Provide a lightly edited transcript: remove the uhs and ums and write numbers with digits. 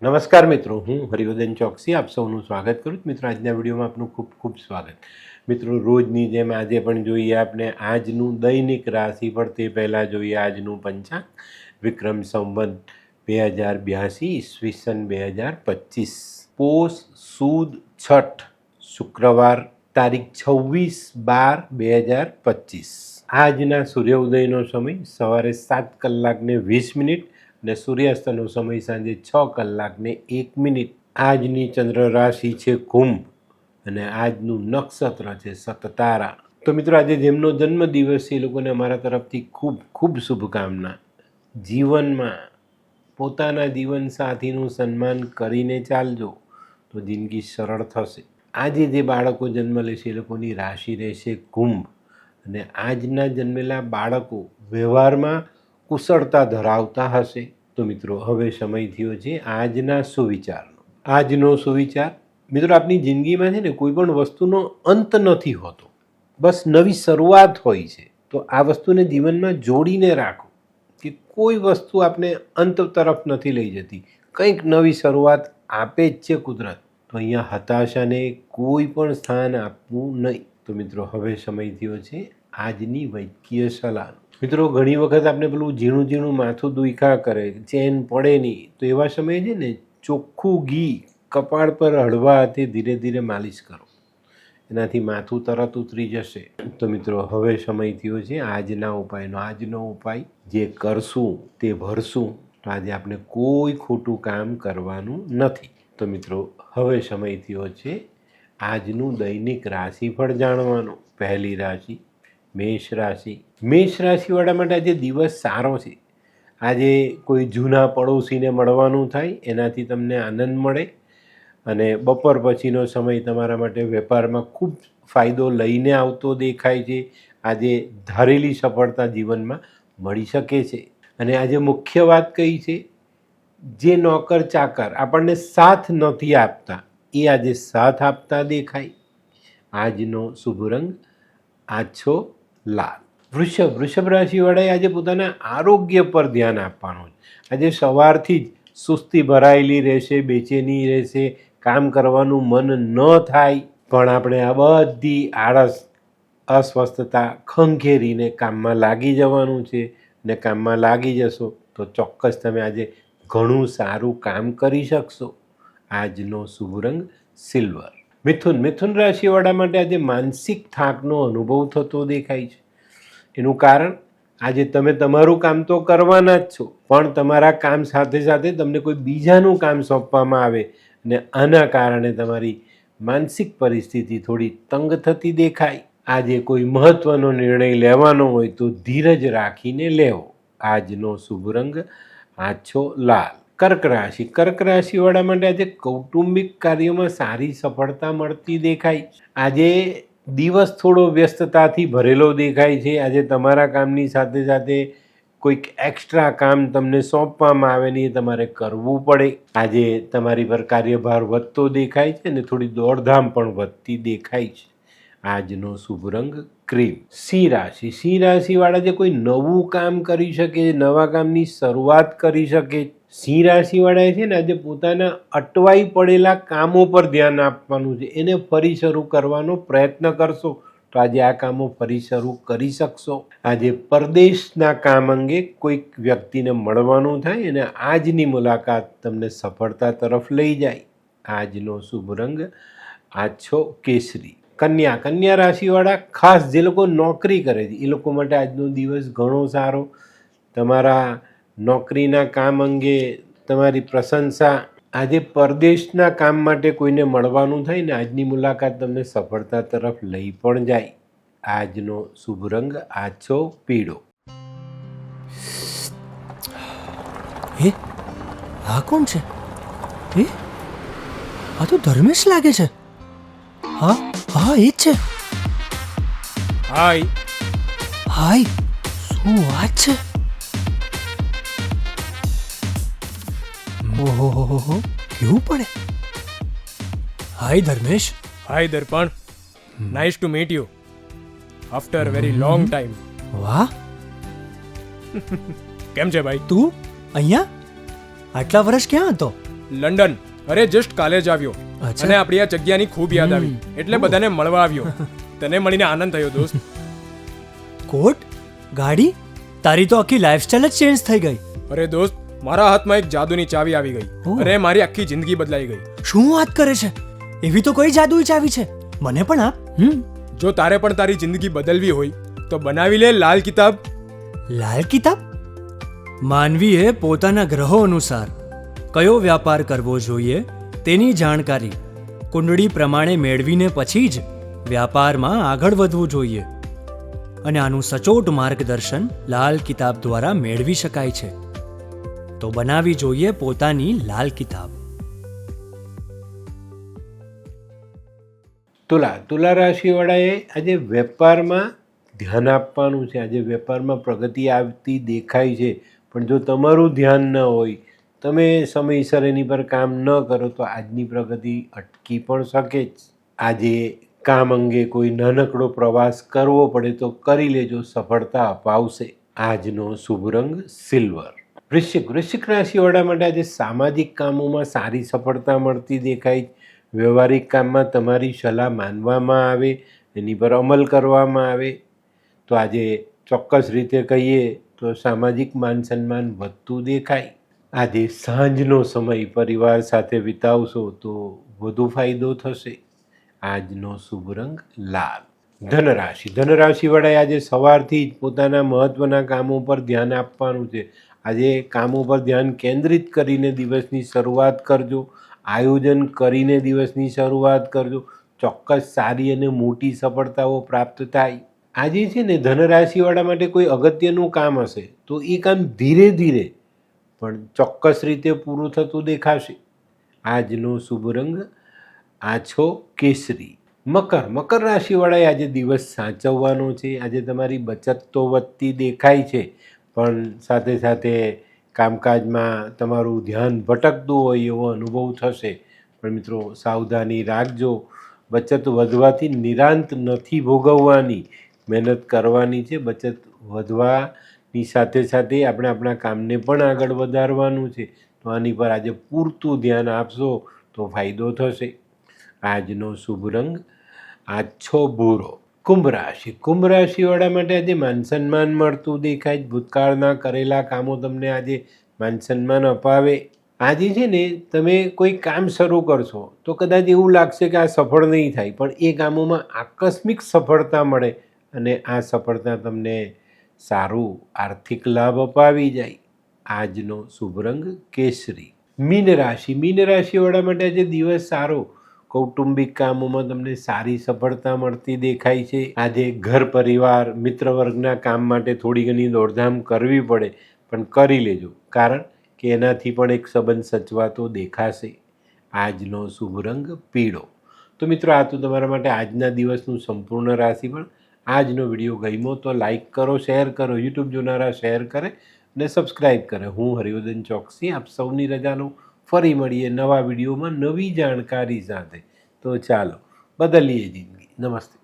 નમસ્કાર મિત્રો, હું હરિવર્ધન ચોકસી આપ સૌનું સ્વાગત કરું છું. મિત્રો, આજના વિડીયોમાં આપનું ખૂબ ખૂબ સ્વાગત. મિત્રો, રોજની જેમ આજે પણ જોઈએ આપણે આજનું દૈનિક રાશિફળ. તે પહેલાં જોઈએ આજનું પંચાંગ. વિક્રમ સંવત 2082 ઈસવીસન 2025, પોષ સુદ છઠ, શુક્રવાર, તારીખ 26/12/2025. આજના સૂર્યોદયનો સમય સવારે 7:20 અને સૂર્યાસ્તનો સમય સાંજે 6:01. આજની ચંદ્ર રાશિ છે કુંભ અને આજનું નક્ષત્ર છે સતતારા. તો મિત્રો, આજે જેમનો જન્મદિવસ છે એ લોકોને અમારા તરફથી ખૂબ ખૂબ શુભકામના. જીવનમાં પોતાના જીવનસાથીનું સન્માન કરીને ચાલજો તો જિંદગી સરળ થશે. આજે જે બાળકો જન્મ લેશે એ લોકોની રાશિ રહેશે કુંભ અને આજના જન્મેલા બાળકો વ્યવહારમાં કુશળતા ધરાવતા હશે. તો મિત્રો, હવે સમય થયો છે આજના સુવિચારનો. આજનો સુવિચાર મિત્રો, આપણી જિંદગીમાં છે ને કોઈ પણ વસ્તુનો અંત નથી હોતો, બસ નવી શરૂઆત હોય છે. તો આ વસ્તુને જીવનમાં જોડીને રાખો કે કોઈ વસ્તુ આપણે અંત તરફ નથી લઈ જતી, કંઈક નવી શરૂઆત આપે જ છે કુદરત. તો અહીંયા હતાશાને કોઈ પણ સ્થાન આપવું નહીં. તો મિત્રો, હવે સમય થયો છે આજની વૈદ્યકીય સલાહ. મિત્રો, ઘણી વખત આપણે પેલું ઝીણું ઝીણું માથું દુખ્યા કરે, ચેન પડે નહીં, તો એવા સમયે છે ને ચોખ્ખું ઘી કપાળ પર હળવા હાથે ધીરે ધીરે માલિશ કરો, એનાથી માથું તરત ઉતરી જશે. તો મિત્રો, હવે સમય થયો છે આજના ઉપાયનો. આજનો ઉપાય જે કરશું તે ભરશું. તો આજે આપણે કોઈ ખોટું કામ કરવાનું નથી. તો મિત્રો, હવે સમય થયો છે આજનું દૈનિક રાશિફળ જાણવાનું. પહેલી રાશિ મેષ રાશિ. મેષ રાશિવાળા માટે આજે દિવસ સારો છે. આજે કોઈ જૂના પડોશીને મળવાનું થાય, એનાથી તમને આનંદ મળે અને બપોર પછીનો સમય તમારા માટે વેપારમાં ખૂબ ફાયદો લઈને આવતો દેખાય છે. આજે ધારેલી સફળતા જીવનમાં મળી શકે છે. અને આજે મુખ્ય વાત કઈ છે, જે નોકર ચાકર આપણને સાથ નથી આપતા એ આજે સાથ આપતા દેખાય. આજનો શુભ રંગ આછો લાલ. વૃષભ રાશિવાળાએ આજે પોતાના આરોગ્ય પર ધ્યાન આપવાનું છે. આજે સવારથી જ સુસ્તી ભરાયેલી રહેશે, બેચેની રહેશે, કામ કરવાનું મન ન થાય. પણ આપણે આ બધી આળસ, અસ્વસ્થતા ખંખેરીને કામમાં લાગી જવાનું છે. ને કામમાં લાગી જશો તો ચોક્કસ તમે આજે ઘણું સારું કામ કરી શકશો. આજનો શુભ રંગ સિલ્વર. મિથુન રાશિવાળા માટે આજે માનસિક થાકનો અનુભવ થતો દેખાય છે. એનું કારણ, આજે તમે તમારું કામ તો કરવાના જ છો, પણ તમારા કામ સાથે સાથે તમને કોઈ બીજાનું કામ સોંપવામાં આવે અને આના કારણે તમારી માનસિક પરિસ્થિતિ થોડી તંગ થતી દેખાય. આજે કોઈ મહત્ત્વનો નિર્ણય લેવાનો હોય તો ધીરજ રાખીને લેવો. આજનો શુભ રંગ આછો લાલ. કર્ક રાશિવાળા માટે આજે કૌટુંબિક કાર્યોમાં સારી સફળતા મળતી દેખાય. આજે દિવસ થોડો વ્યસ્તતાથી ભરેલો દેખાય છે. આજે તમારા કામની સાથે સાથે કોઈક એક્સ્ટ્રા કામ તમને સોંપવામાં આવે ને એ તમારે કરવું પડે. આજે તમારી પર કાર્યભાર વધતો દેખાય છે અને થોડી દોડધામ પણ વધતી દેખાય છે. આજનો શુભ રંગ ક્રીમ. સિંહ રાશિવાળા જે કોઈ નવું કામ કરી શકે, નવા કામની શરૂઆત કરી શકે. સિંહ રાશિવાળાએ છે ને આજે પોતાના અટવાઈ પડેલા કામો પર ધ્યાન આપવાનું છે. એને ફરી શરૂ કરવાનો પ્રયત્ન કરશો તો આજે આ કામો ફરી શરૂ કરી શકશો. આજે પરદેશના કામ અંગે કોઈક વ્યક્તિને મળવાનું થાય અને આજની મુલાકાત તમને સફળતા તરફ લઈ જાય. આજનો શુભ રંગ આછો કેસરી. કન્યા રાશિવાળા, ખાસ જે લોકો નોકરી કરે છે એ લોકો માટે આજનો દિવસ ઘણો સારો. તમારા નોકરીના કામ અંગે તમારી પ્રશંસા. આજે પરદેશના કામ માટે કોઈને મળવાનું થાય ને આજની મુલાકાત તમને સફળતા તરફ લઈ પણ જાય. આજનો શુભ રંગ આછો પીળો. હે, આ કોણ છે? હે, આ તો ધર્મેશ લાગે છે. હા, એ જ છે. હાય, શું વાત છે? ઓહો, કેવું પડે? Hi Dharmesh. Hi Darpan, nice to meet you after very long time. વાહ, કેમ છે ભાઈ? તું અહીંયા આટલા વર્ષ ક્યાં હતો? લંડન. અરે જસ્ટ કાલે જ આવ્યો અચ્છા. અને આપણી આ જગ્યાની ખૂબ યાદ આવી એટલે બધાને મળવા આવ્યો. તને મળીને આનંદ થયો દોસ્ત. કોટ ગાડી તારી તો આખી લાઈફસ્ટાઈલ જ ચેન્જ થઈ ગઈ. અરે દોસ્ત, મારા હાથમાં એક જાદુની ચાવી આવી ગઈ ઓહ. અને મારી આખી જિંદગી બદલાઈ ગઈ. શું વાત કરે છે? એવી તો કઈ જાદુઈ ચાવી છે? મને પણ આપ. જો તારે પણ તારી જિંદગી બદલવી હોય તો બનાવી લે લાલ કિતાબ. લાલ કિતાબ? માનવીએ પોતાના ગ્રહો અનુસાર કયો વ્યાપાર કરવો જોઈએ તેની જાણકારી કુંડળી પ્રમાણે મેળવીને પછી જ વ્યાપારમાં આગળ વધવું જોઈએ અને આનું સચોટ માર્ગદર્શન લાલ કિતાબ દ્વારા મેળવી શકાય છે. તો બનાવી જોઈએ પોતાની લાલ કિતાબ. તુલા રાશિવાળાએ આજે વેપારમાં ધ્યાન આપવાનું છે. આજે વેપારમાં પ્રગતિ આવતી દેખાય છે, પણ જો તમારું ધ્યાન ન હોય, તમે સમયસર એની પર કામ ન કરો તો આજની પ્રગતિ અટકી પણ શકે જ. આજે કામ અંગે કોઈ નાનકડો પ્રવાસ કરવો પડે તો કરી લેજો, સફળતા અપાવશે. આજનો શુભ રંગ સિલ્વર. વૃશ્ચિક રાશિવાળા માટે આજે સામાજિક કામોમાં સારી સફળતા મળતી દેખાય. વ્યવહારિક કામમાં તમારી સલાહ માનવામાં આવે, એની પર અમલ કરવામાં આવે તો આજે ચોક્કસ રીતે કહીએ તો સામાજિક માન સન્માન વધતું દેખાય. આજે સાંજનો સમય પરિવાર સાથે વિતાવશો તો વધુ ફાયદો થશે. આજનો શુભ રંગ લાલ. ધનરાશિવાળાએ આજે સવારથી જ પોતાના મહત્ત્વના કામો પર ધ્યાન આપવાનું છે. આજે કામો પર ધ્યાન કેન્દ્રિત કરીને દિવસની શરૂઆત કરજો. આયોજન કરીને દિવસની શરૂઆત કરજો. ચોક્કસ સારી અને મોટી સફળતાઓ પ્રાપ્ત થાય. આજે છે ને ધનરાશિવાળા માટે કોઈ અગત્યનું કામ હશે તો એ કામ ધીરે ધીરે પણ ચોક્કસ રીતે પૂરું થતું દેખાશે. આજનો શુભ રંગ આછો કેસરી. મકર રાશિવાળાએ આજે દિવસ સાચવવાનો છે. આજે તમારી બચત તો વધતી દેખાય છે, પણ સાથે સાથે કામકાજમાં તમારું ધ્યાન ભટકતું હોય એવો અનુભવ થશે. પણ મિત્રો સાવધાની રાખજો. બચત વધવાથી નિરાંત નથી ભોગવવાની, મહેનત કરવાની છે. બચત વધવાની સાથે સાથે આપણે આપણા કામને પણ આગળ વધારવાનું છે. તો આની પર આજે પૂરતું ધ્યાન આપશો તો ફાયદો થશે. આજનો શુભ રંગ આછો ભૂરો. કુંભ રાશિવાળા માટે આજે માન સન્માન મળતું દેખાય. ભૂતકાળના કરેલા કામો તમને આજે માન સન્માન અપાવે. આજે છે ને તમે કોઈ કામ શરૂ કરશો તો કદાચ એવું લાગશે કે આ સફળ નહીં થાય, પણ એ કામોમાં આકસ્મિક સફળતા મળે અને આ સફળતા તમને સારું આર્થિક લાભ અપાવી જાય. આજનો શુભ રંગ કેસરી. મીન રાશિવાળા માટે આજે દિવસ સારો. કૌટુંબિક કામોમાં તમને સારી સફળતા મળતી દેખાય છે. આજે ઘર પરિવાર મિત્ર વર્ગના કામ માટે થોડી ઘણી દોડધામ કરવી પડે, પણ કરી લેજો, કારણ કે એનાથી પણ એક સંબંધ સચવાતો દેખાશે. આજનો શુભ રંગ પીળો. તો મિત્રો આ તો તમારા માટે આજના દિવસનું સંપૂર્ણ રાશિફળ. આજનો વિડીયો ગમ્યો તો લાઈક કરો, શેર કરો, યુટ્યુબ જોનારા શેર કરે અને સબસ્ક્રાઈબ કરે. હું હરિવર્ધન ચોકસી આપ સૌની રજા લઉં. ફરી મળીએ નવા વિડીયોમાં નવી જાણકારી સાથે. તો ચાલો બદલીએ જિંદગી. નમસ્તે.